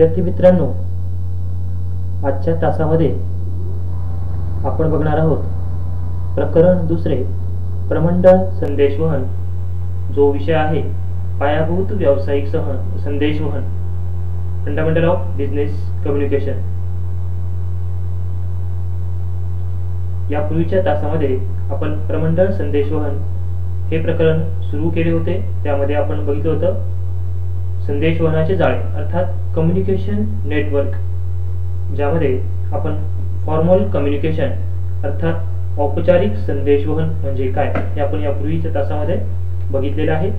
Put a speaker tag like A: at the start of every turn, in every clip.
A: विद्यार्थी मित्रांनो, आजच्या तासामध्ये आपण बघणार आहोत प्रकरण दुसरे, प्रमंडळ संदेशवहन. जो विषय आहे पायाभूत व्यावसायिक संदेशवहन, फंडामेंटल ऑफ बिझनेस कम्युनिकेशन. यापूर्वीच्या तासामध्ये आपण प्रमंडळ संदेशवहन हे प्रकरण सुरू केले होते. त्यामध्ये आपण बघितलं होतं संदेशवहनाचे जाळे अर्थात कम्युनिकेशन नेटवर्क, ज्यामध्ये आपण फॉर्मल कम्युनिकेशन अर्थात औपचारिक संदेशवहन म्हणजे काय हे आपण यापूर्वीच्या तासामध्ये बघितलेलं आहे.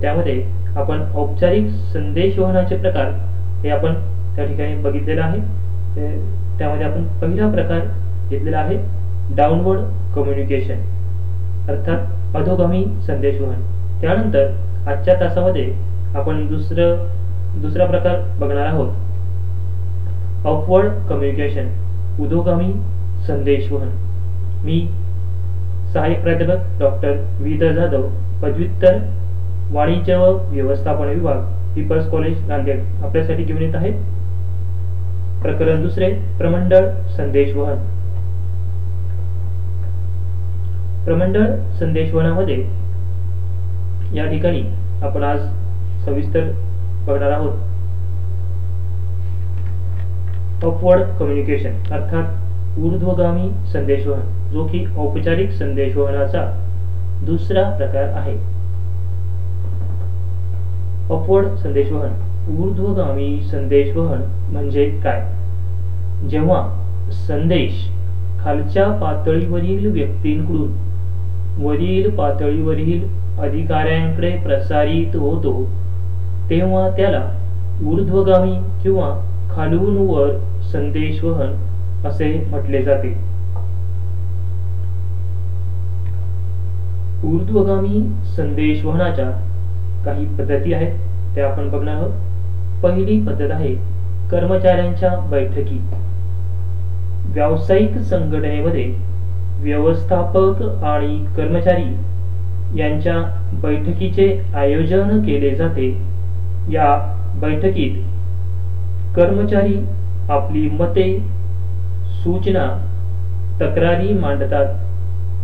A: त्यामध्ये आपण औपचारिक संदेशवहनाचे प्रकार हे आपण त्या ठिकाणी बघितलेलं आहे. त्यामध्ये आपण पहिला प्रकार घेतलेला आहे डाउनवर्ड कम्युनिकेशन अर्थात अधोगामी संदेशवहन. त्यानंतर आजच्या तासामध्ये आपण दुसरा प्रकार बघणार आहोत अपवर्ड कम्युनिकेशन, उधोगामी संदेशवहन. मी सहाय्यक प्राध्यापक डॉक्टर विधर जाधव, पदव्युत्तर वाणिज्य व व्यवस्थापन विभाग, पीपल्स कॉलेज नांदेड, आपल्यासाठी घेऊन येत आहे प्रकरण दुसरे, प्रमंडळ संदेशवहन. प्रमंडळ संदेशवहनामध्ये या ठिकाणी आपण आज सविस्तर बघणार आहोत अपवर्ड कम्युनिकेशन अर्थात ऊर्ध्वगामी संदेशवहन, जो की औपचारिक संदेशवहनाचा दुसरा प्रकार आहे. अपवर्ड संदेशवहन, ऊर्ध्वगामी संदेशवहन म्हणजे काय? जेव्हा संदेश खालच्या पातळीवरील व्यक्तींकडून वरील पातळीवरील अधिकाऱ्यांकडे प्रसारित होतो तेव्हा त्याला ऊर्ध्वगामी किंवा खालून वर संदेशवहन असे म्हटले जाते. ऊर्ध्वगामी संदेशवहनाच्या काही पद्धती आहेत, त्या आपण बघणार आहोत. पहिली पद्धत आहे कर्मचाऱ्यांच्या बैठकी. व्यावसायिक संघटनेमध्ये व्यवस्थापक आणि कर्मचारी यांच्या बैठकीचे आयोजन केले जाते. या बैठकीत कर्मचारी आपली मते, सूचना, तक्रारी मांडतात.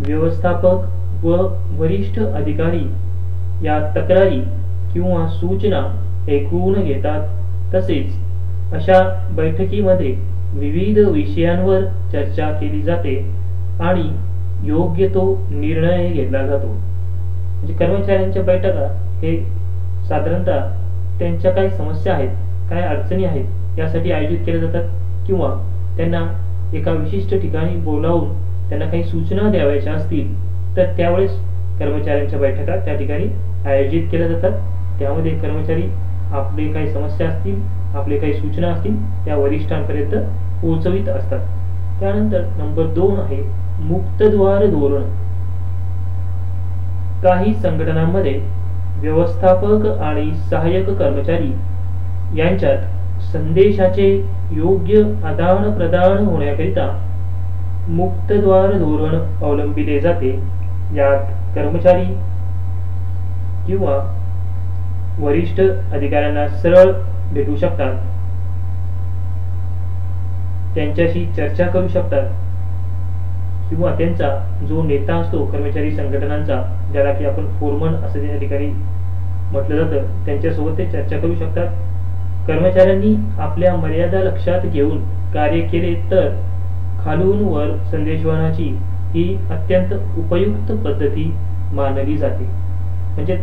A: व्यवस्थापक व वरिष्ठ अधिकारी या तक्रारी किंवा सूचना ऐकून घेतात. तसेच अशा बैठकीमध्ये विविध विषयांवर चर्चा केली जाते आणि योग्य तो निर्णय घेतला जातो. म्हणजे कर्मचाऱ्यांच्या बैठका हे साधारणतः त्यांच्या काही समस्या आहेत, काय अडचणी आहेत यासाठी आयोजित केल्या जातात, किंवा त्यांना एका विशिष्ट ठिकाणी बोलावून त्यांना काही सूचना द्यावयाच्या असतील तर त्यावेळेस कर्मचाऱ्यांच्या बैठका त्या ठिकाणी आयोजित केल्या जातात. त्यामध्ये कर्मचारी आपले काही समस्या असतील, आपले काही सूचना असतील त्या वरिष्ठांपर्यंत पोहोचवित असतात. त्यानंतर नंबर 2 आहे मुक्तद्वार धोरण. काही संघटनांमध्ये व्यवस्थापक आणि सहाय्यक कर्मचारी यांच्यात संदेशाचे योग्य आदान प्रदान होण्याकरिता मुक्तद्वार धोरण अवलंबिले जाते. यात कर्मचारी किंवा वरिष्ठ अधिकाऱ्यांना सरळ भेटू शकतात, त्यांच्याशी चर्चा करू शकतात, किंवा त्यांचा जो नेता असतो कर्मचारी संघटनांचा, ज्याला की आपण फोरमन असे त्या ठिकाणी म्हटलं जातं, त्यांच्यासोबत ते चर्चा करू शकतात. कर्मचाऱ्यांनी आपल्या मर्यादा लक्षात घेऊन कार्य केले तर खालून वर संदेशवहनाची ही अत्यंत उपयुक्त पद्धती मानली जाते. म्हणजे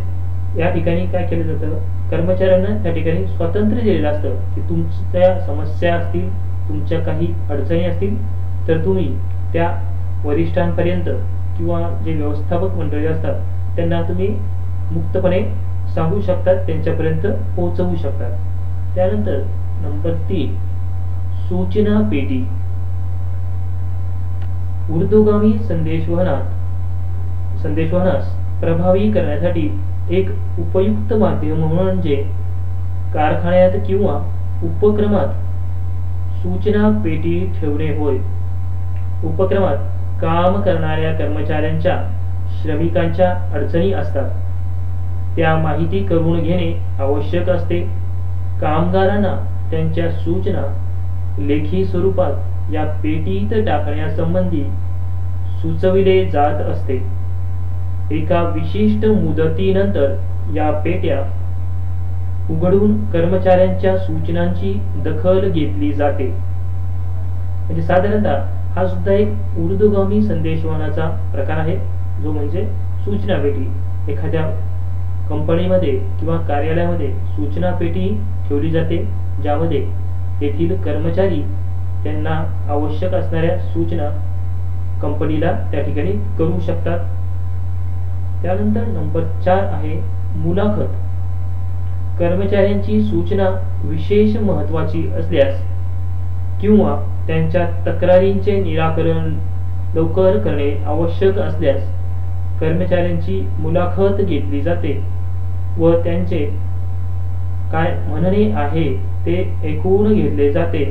A: या ठिकाणी काय केलं जातं, कर्मचाऱ्यांना त्या ठिकाणी स्वातंत्र्य दिलेलं असतं की तुमच्या समस्या असतील, तुमच्या काही अडचणी असतील तर तुम्ही त्या वरिष्ठांपर्यंत किंवा जे व्यवस्थापक मंडळी असतात त्यांना तुम्ही मुक्तपणे सांगू शकतात, त्यांच्यापर्यंत पोहोचवू शकतात. त्यानंतर नंबर 3 सूचना पेटी. ऊर्ध्वगामी संदेशवहनास प्रभावी करण्यासाठी एक उपयुक्त माध्यम म्हणजे कारखान्यात किंवा उपक्रमात सूचना पेटी ठेवणे होय. उपक्रमात काम करणाऱ्या कर्मचाऱ्यांच्या, श्रमिकांच्या अडचणी असतात, त्या माहिती करून घेणे आवश्यक असते. कामगारांना त्यांच्या सूचना लेखी स्वरूपात या पेटीत टाकण्यासंबंधी सुचविले जात असते. एका विशिष्ट मुदतीनंतर या पेट्या उघडून कर्मचाऱ्यांच्या सूचनांची दखल घेतली जाते. म्हणजे साधारणतः हा सुद्धा एक ऊर्ध्वगामी संदेशवहनाचा प्रकार आहे, जो म्हणजे सूचना पेटी. एखाद्या कंपनीमध्ये किंवा कार्यालयामध्ये सूचना पेटी ठेवली जाते, ज्यामध्ये तेथील कर्मचारी त्यांना आवश्यक असणाऱ्या सूचना कंपनीला त्या ठिकाणी करू शकतात. त्यानंतर नंबर 4 आहे मुलाखत. कर्मचाऱ्यांची सूचना विशेष महत्त्वाची असल्यास किंवा त्यांच्या तक्रारींचे निराकरण लवकर करणे आवश्यक असल्यास कर्मचाऱ्यांची मुलाखत घेतली जाते व त्यांचे काय म्हणणे आहे ते ऐकून घेतले जाते.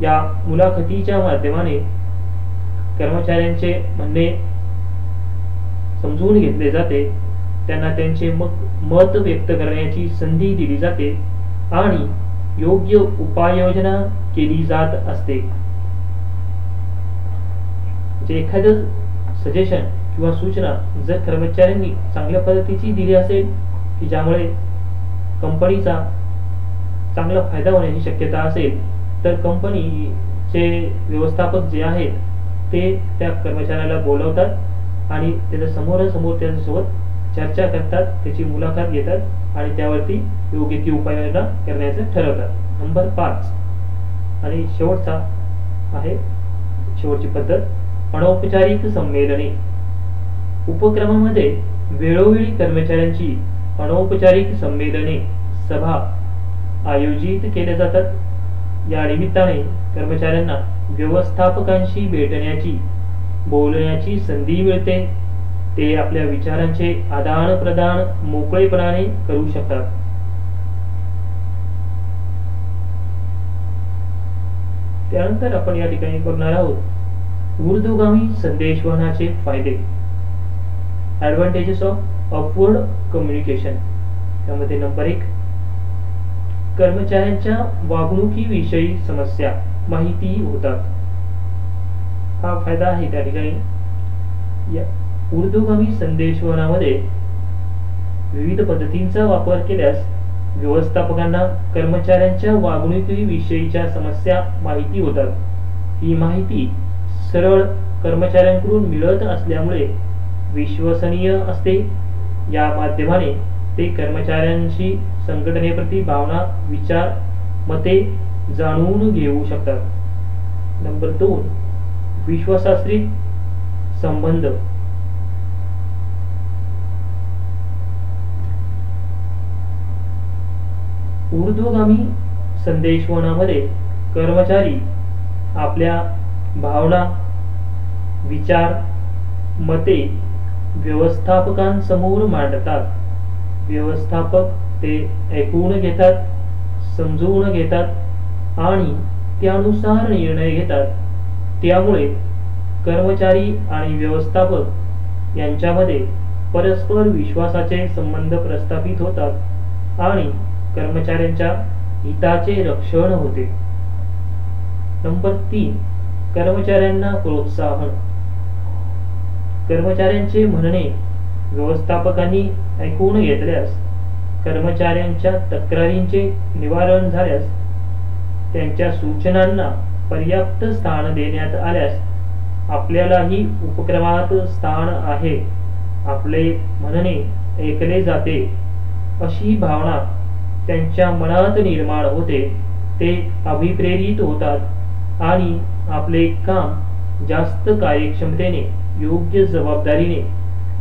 A: या मुलाखतीच्या माध्यमाने कर्मचाऱ्यांचे म्हणणे समजून घेतले जाते, त्यांना त्यांचे मत व्यक्त करण्याची संधी दिली जाते आणि योग्य उपाययोजना केली जात असते. म्हणजे एखादं सजेशन किंवा सूचना जर कर्मचाऱ्यांनी चांगल्या पद्धतीची दिली असेल की ज्यामुळे कंपनीचा चांगला फायदा होण्याची शक्यता असेल, तर कंपनीचे व्यवस्थापक जे आहेत ते त्या कर्मचाऱ्याला बोलवतात आणि त्याच्या समोरासमोर त्याच्यासोबत चर्चा करतात, त्याची मुलाखत घेतात आणि त्यावरती योग्य ती उपाययोजना करण्याचं ठरवतात. नंबर 5 आणि शेवटचा आहे, शेवटची पद्धत अनौपचारिक संमेलने. उपक्रमामध्ये वेळोवेळी कर्मचाऱ्यांची अनौपचारिक संमेलने सभा आयोजित केल्या जातात. या निमित्ताने कर्मचाऱ्यांना व्यवस्थापकांशी भेटण्याची बोलण्याची संधी मिळते. ते आपल्या विचारांचे आदान प्रदान मोकळेपणाने करू शकतात. त्यानंतर आपण या ठिकाणी बघणार आहोत ऊर्ध्वगामी संदेशवहनाचे फायदे, ॲडव्हांटेजेस ऑफ अपवर्ड कम्युनिकेशन. त्यामध्ये नंबर 1, कर्मचाऱ्यांच्या वागणुकीविषयी समस्या माहिती होतात. हा फायदा आहे त्या ठिकाणी. या ऊर्ध्वगामी संदेशवहनामध्ये विविध पद्धतींचा वापर केल्यास व्यवस्थापकांना कर्मचाऱ्यांच्या वागणुकीविषयीच्या समस्या माहिती होतात. ही माहिती सरळ कर्मचाऱ्यांकडून मिळत असल्यामुळे विश्वसनीय असते. या माध्यमाने ते कर्मचाऱ्यांशी संघटनेप्रती भावना, विचार, मते जाणून घेऊ शकतात. नंबर 2, विश्वासाश्रित संबंध. ऊर्ध्वगामी संदेशवहनामध्ये कर्मचारी आपल्या भावना, विचार, मते व्यवस्थापकांसमोर मांडतात. व्यवस्थापक ते ऐकून घेतात, समजून घेतात आणि त्यानुसार निर्णय घेतात. त्यामुळे कर्मचारी आणि व्यवस्थापक यांच्यामध्ये परस्पर विश्वासाचे संबंध प्रस्थापित होतात आणि कर्मचाऱ्यांच्या हिताचे रक्षण होते. नंबर 3, कर्मचाऱ्यांना प्रोत्साहन. कर्मचाऱ्यांचे म्हणणे व्यवस्थापकांनी ऐकून घेतल्यास, कर्मचाऱ्यांच्या तक्रारींचे निवारण झाल्यास, त्यांच्या सूचनांना पर्याप्त स्थान देण्यात आल्यास आपल्यालाही उपक्रमात स्थान आहे, आपले म्हणणे ऐकले जाते अशी भावना त्यांच्या मनात निर्माण होते. ते अभिप्रेरित होतात आणि आपले काम जास्त कार्यक्षमतेने, योग्य जबाबदारीने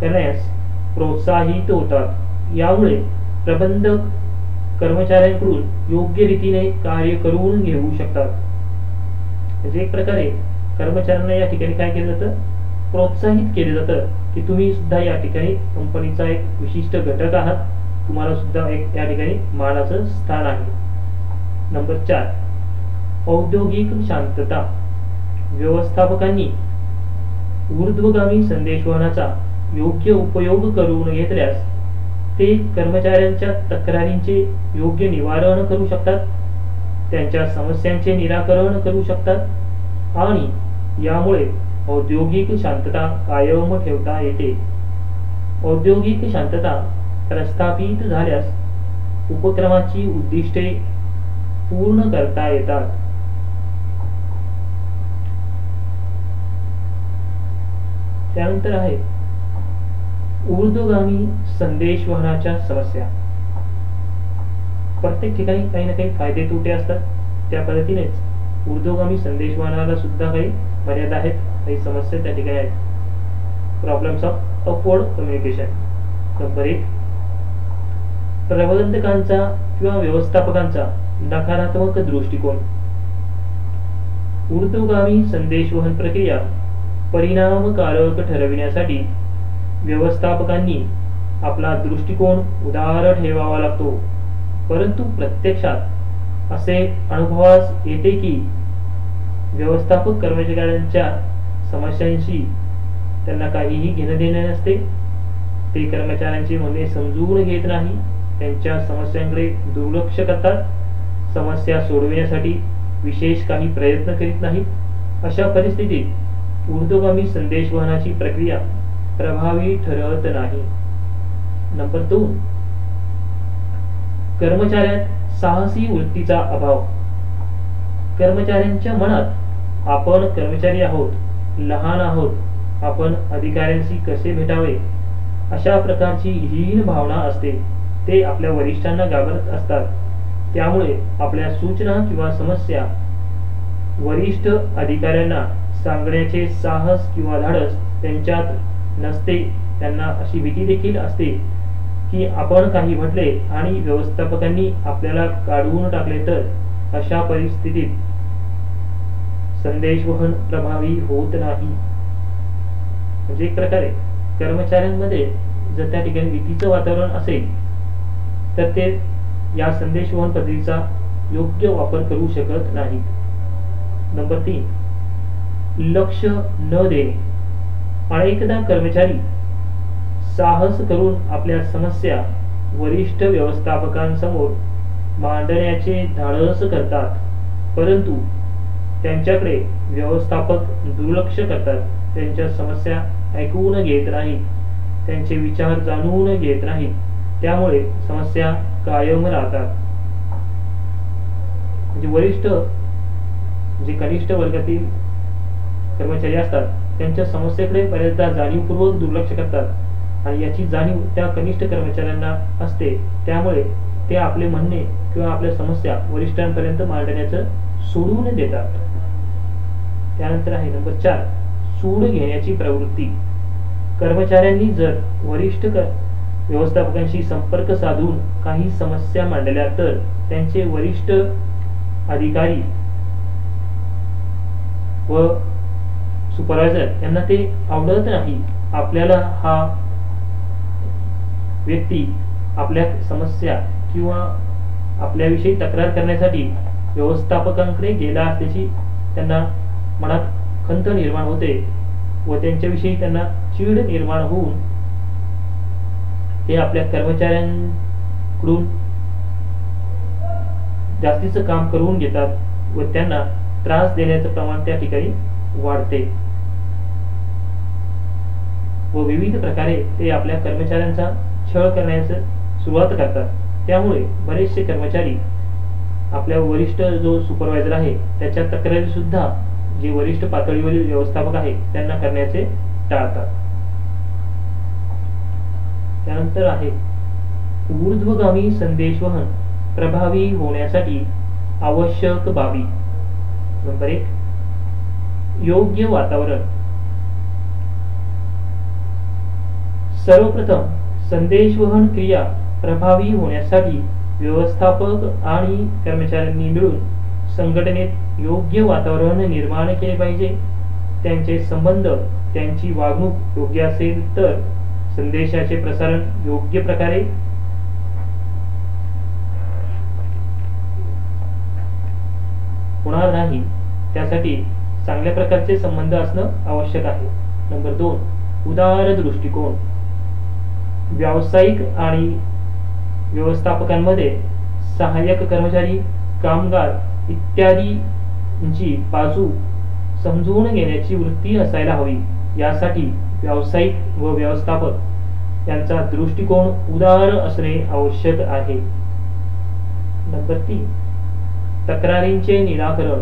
A: करण्यास प्रोत्साहित होतात. यामुळे प्रबंधक कर्मचाऱ्यांकडून योग्य रीतीने कार्य करून घेऊ शकतात. म्हणजे एक प्रकारे कर्मचाऱ्यांना या ठिकाणी काय केलं जातं, प्रोत्साहित केले जातं की तुम्ही सुद्धा या ठिकाणी कंपनीचा एक विशिष्ट घटक आहात, तुम्हाला सुद्धा एक या ठिकाणी मानाचं स्थान आहे. नंबर 4, औद्योगिक शांतता. व्यवस्थापकांनी ऊर्ध्वगामी संदेशवहनाचा योग्य उपयोग करून घेतल्यास ते कर्मचाऱ्यांच्या तक्रारींचे योग्य निवारण करू शकतात. त्यांच्या समस्यांचे निराकरण करू शकतात आणि यामुळे औद्योगिक शांतता कायम ठेवता येते. औद्योगिक शांतता प्रस्थापित झाल्यास उपक्रमाची उद्दिष्टे पूर्ण करता येतात. त्यानंतर आहे ऊर्ध्वगामी संदेशवहनाच्या समस्या. प्रत्येक ठिकाणी काही ना काही फायदे तोटे असतात. त्या पद्धतीनेच ऊर्ध्वगामी संदेशवहनाला सुद्धा काही मर्यादा आहेत, काही समस्या त्या ठिकाणी आहेत. Problems of upward communication. Number 1, प्रबंधकांचा किंवा व्यवस्थापकांचा नकारात्मक दृष्टिकोन. ऊर्ध्वगामी संदेशवहन प्रक्रिया परिणामकारक ठरविण्यासाठी व्यवस्थापकांनी आपला दृष्टिकोन उदार ठेवावा लागतो. परंतु प्रत्यक्षात असे अनुभवास येते की व्यवस्थापक कर्मचाऱ्यांच्या समस्यांशी त्यांना काहीही घेणं देणं नसते. ते कर्मचाऱ्यांचे म्हणणे समजून घेत नाही, त्यांच्या समस्यांकडे दुर्लक्ष करतात, समस्या सोडविण्यासाठी विशेष काही प्रयत्न करीत नाहीत. अशा परिस्थितीत ऊर्ध्वगामी संदेशवहनाची प्रक्रिया प्रभावी ठरत नाही. नंबर 2, कर्मचाऱ्यात साहसी वृत्तीचा अभाव. कर्मचाऱ्यांच्या मनात आपण कर्मचारी आहोत, लहान आहोत, आपण अधिकाऱ्यांशी कसे भेटावे अशा प्रकारची हीन भावना असते. ते आपल्या वरिष्ठांना घाबरत असतात. त्यामुळे आपल्या सूचना किंवा समस्या वरिष्ठ अधिकाऱ्यांना सांगण्याचे साहस किंवा धाडस त्यांच्यात नसते. त्यांना अशी भीती देखील असते की आपण काही म्हटले आणि व्यवस्थापकांनी आपल्याला काढून टाकले तर अशा परिस्थितीत संदेशवहन प्रभावी होत नाही. म्हणजे एक प्रकारे कर्मचाऱ्यांमध्ये जर त्या ठिकाणी भीतीचं वातावरण असेल तर ते या संदेशवहन पद्धतीचा योग्य वापर करू शकत नाहीत. नंबर 3, लक्ष न देणे. अनेकदा कर्मचारी साहस करून आपल्या समस्या वरिष्ठ व्यवस्थापकांसमोर मांडण्याचे धाडस करतात, परंतु त्यांच्याकडे व्यवस्थापक दुर्लक्ष करतात, त्यांच्या समस्या ऐकून घेत नाहीत, त्यांचे विचार जाणून घेत नाहीत. त्यामुळे समस्या कायम राहतात. म्हणजे वरिष्ठ जे कनिष्ठ वर्गातील कर्मचारी असतात त्यांच्या समस्येकडे बऱ्याचदा जाणीवपूर्वक दुर्लक्ष करतात आणि याची जाणीव त्या कनिष्ठ कर्मचाऱ्यांना असते. त्यामुळे ते आपले म्हणणे किंवा आपल्या समस्या वरिष्ठांपर्यंत मांडण्याचं सोडून देतात. त्यानंतर आहे नंबर 4, सूड घेण्याची प्रवृत्ती. कर्मचाऱ्यांनी जर वरिष्ठ व्यवस्थापकांशी संपर्क साधून काही समस्या मांडल्या तर त्यांचे वरिष्ठ अधिकारी व सुपरवायझर यांना ते आवडत नाही. आपल्याला हा व्यक्ती आपल्या समस्या किंवा आपल्याविषयी तक्रार करण्यासाठी व्यवस्थापकांकडे गेला असल्याची त्यांना मनात खंत निर्माण होते व त्यांच्याविषयी त्यांना चीड निर्माण होऊन ते आपल्या कर्मचाऱ्यांकडून जास्तीचं काम करून घेतात व त्यांना त्रास देण्याचं प्रमाण त्या ठिकाणी वाढते व विविध प्रकारे ते आपल्या कर्मचाऱ्यांचा छळ करण्यास सुरुवात करतात. त्यामुळे बरेचसे कर्मचारी आपल्या वरिष्ठ जो सुपरवायझर आहे त्याच्या तक्रारी सुद्धा जे वरिष्ठ पातळीवरील व्यवस्थापक आहे त्यांना करण्याचे टाळतात. त्यानंतर आहे ऊर्ध्वगामी संदेशवहन प्रभावी होण्यासाठी आवश्यक बाबी. नंबर 1, योग्य वातावरण. सर्वप्रथम संदेशवहन क्रिया प्रभावी होण्यासाठी व्यवस्थापक आणि कर्मचाऱ्यांनी मिळून संघटनेत योग्य वातावरण निर्माण केले पाहिजे. त्यांचे संबंध, त्यांची वागणूक योग्य असेल तर संदेशाचे प्रसारण योग्य प्रकारे होणार नाही. त्यासाठी चांगल्या प्रकारचे संबंध असणं आवश्यक आहे. नंबर 2, उदार दृष्टिकोन. व्यावसायिक आणि व्यवस्थापकांमध्ये सहाय्यक कर्मचारी, कामगार इत्यादींची बाजू समजून घेण्याची वृत्ती असायला हवी. यासाठी व्यावसायिक व व्यवस्थापक यांचा दृष्टिकोन उदार असणे आवश्यक आहे. नंबर 3, तक्रारींचे निराकरण.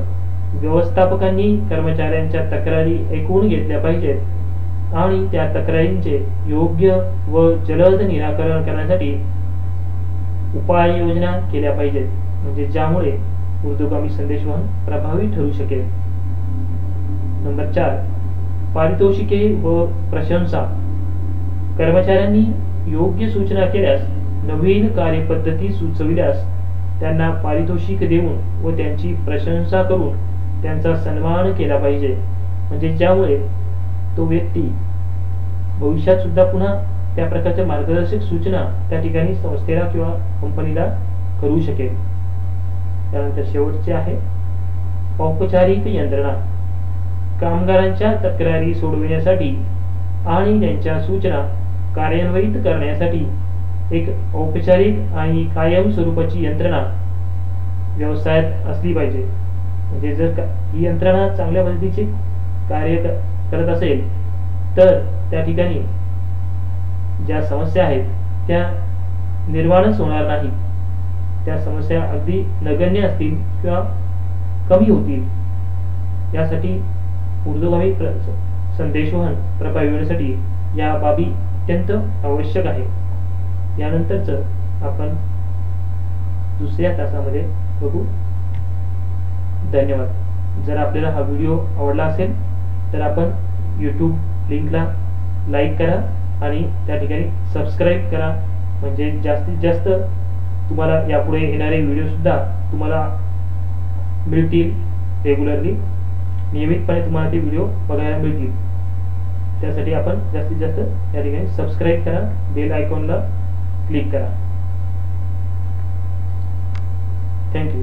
A: व्यवस्थापकांनी कर्मचाऱ्यांच्या तक्रारी ऐकून घेतल्या पाहिजेत आणि त्या तक्रारींचे योग्य व जलद निराकरण करण्यासाठी उपाययोजना केल्या पाहिजेत, म्हणजे ज्यामुळे ऊर्ध्वगामी संदेशवहन प्रभावी ठरू शकेल. नंबर 4, पारितोषिके व प्रशंसा. कर्मचाऱ्यांनी योग्य सूचना केल्यास, नवीन कार्यपद्धती सुचविल्यास त्यांना पारितोषिक देऊन व त्यांची प्रशंसा करून त्यांचा सन्मान केला पाहिजे, म्हणजे ज्यामुळे तो व्यक्ती भविष्यात सुद्धा पुन्हा त्या प्रकारच्या मार्गदर्शक सूचना त्या ठिकाणी संस्थेला किंवा कंपनीला करू शकेल. त्यानंतर शेवटचे आहे औपचारिक यंत्रणा. कामगारांच्या तक्रारी सोडविण्यासाठी आणि त्यांच्या सूचना कार्यान्वित करण्यासाठी एक औपचारिक आणि कायम स्वरूपाची यंत्रणा व्यवसायात असली पाहिजे. म्हणजे जर ही यंत्रणा चांगल्या पद्धतीचे कार्य करत असेल तर त्या ठिकाणी ज्या समस्या आहेत त्या निर्माणच होणार नाहीत. त्या समस्या अगदी नगण्य असतील किंवा कमी होतील. यासाठी ऊर्ध्वगामी संदेशवहन प्रभावी होण्यासाठी या बाबी अत्यंत आवश्यक आहे. यानंतरच आपण दुसऱ्या तासामध्ये बघू. धन्यवाद. जर आपल्याला हा व्हिडिओ आवडला असेल तर आपण यूट्यूब लिंकला लाईक करा आणि त्या ठिकाणी सबस्क्राईब करा, म्हणजे जास्तीत जास्त तुम्हाला यापुढे येणारे व्हिडिओसुद्धा तुम्हाला मिळतील. रेग्युलरली नियमितपणे तुम्हाला ते व्हिडिओ बघायला मिळतील. त्यासाठी आपण जास्तीत जास्त या ठिकाणी सबस्क्राईब करा, बेल आयकॉनला क्लिक करा. थँक्यू.